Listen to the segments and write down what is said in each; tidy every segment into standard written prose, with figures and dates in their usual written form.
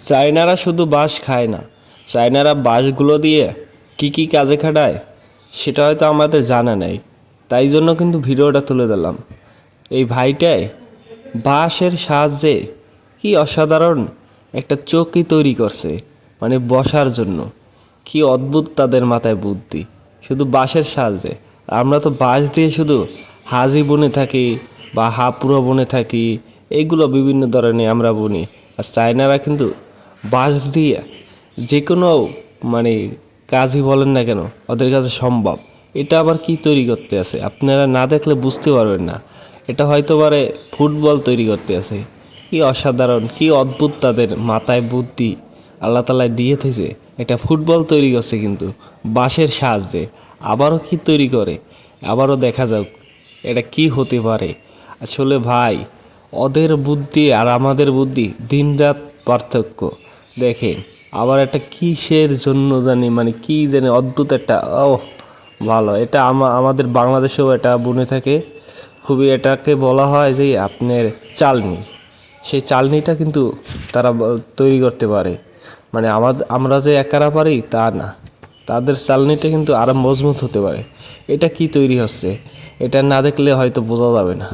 চায়নারা শুধু বাঁশ খায় না, চায়নারা বাঁশগুলো দিয়ে কি কি কাজে খাটায় সেটা হয়তো আমাদের জানা নেই। তাই জন্য কিন্তু ভিডিওটা তুলে দিলাম। এই ভাইটাই বাঁশের সাহায্যে কি অসাধারণ একটা চৌকি তৈরি করছে, মানে বসার জন্য। কি অদ্ভুত তাদের মাথায় বুদ্ধি, শুধু বাঁশের সাহায্যে। আমরা তো বাঁশ দিয়ে শুধু হাজি বুনে থাকি বা হাপুড়ো বুনে থাকি, এইগুলো বিভিন্ন ধরনের আমরা বুনি। আর চায়নারা কিন্তু বাঁশ দিয়ে যে কোনো মানে কাজই বলেন না কেন ওদের কাছে সম্ভব। এটা আবার কি তৈরি করতে আছে আপনারা না দেখলে বুঝতে পারবেন না। এটা হয়তো পারে ফুটবল তৈরি করতে আছে। কি অসাধারণ, কি অদ্ভুত তাদের মাথায় বুদ্ধি আল্লাহ তাআলা দিয়ে থেছে। একটা ফুটবল তৈরি করছে কিন্তু বাঁশের সাহায্যে। আবারও কি তৈরি করে, আবারও দেখা যাক এটা কি হতে পারে। আসলে ভাই, ওদের বুদ্ধি আর আমাদের বুদ্ধি দিনরাত পার্থক্য। দেখেন আবার একটা কিসের জন্য জানি, মানে কি জানি অদ্ভুত একটা ভালো। এটা আমাদের বাংলাদেশেও এটা বনে থাকে খুবই। এটাকে বলা হয় যে আপনার চালনি। সেই চালনিটা কিন্তু তারা তৈরি করতে পারে। মানে আমরা যে একারা পারি তা না, তাদের চালনিটা কিন্তু আরো মজবুত হতে পারে। এটা কি তৈরি হচ্ছে এটা না দেখলে হয়তো বোঝা যাবে না।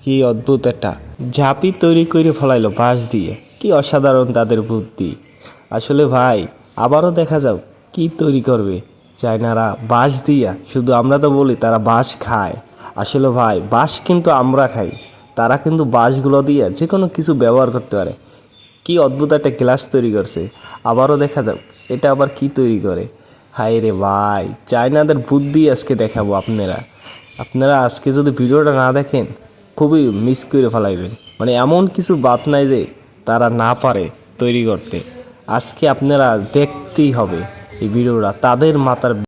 কি অদ্ভুত একটা ঝাঁপি তৈরি করে ফেলাইলো বাঁশ দিয়ে। কি অসাধারণ তাদের বুদ্ধি। আসলে ভাই, আবারও দেখা যাক কি তৈরি করবে চায়নারা বাঁশ দিয়া। শুধু আমরা তো বলি তারা বাঁশ খায়, আসলে ভাই বাঁশ কিন্তু আমরা খাই। তারা কিন্তু বাঁশগুলো দিয়ে যে কোনো কিছু ব্যবহার করতে পারে। কি অদ্ভুত একটা গ্লাস তৈরি করছে। আবারও দেখা যাক এটা আবার কি তৈরি করে। হায় রে ভাই, চায়নাদের বুদ্ধি আজকে দেখাবো আপনারা আজকে যদি ভিডিওটা না দেখেন খুবই মিস করে ফেলাইবেন। মানে এমন কিছু বাত নাই যে তারা না পারে তৈরি করতে। আজকে আপনারা দেখতেই হবে এই ভিডিওটা, তাদের মাথার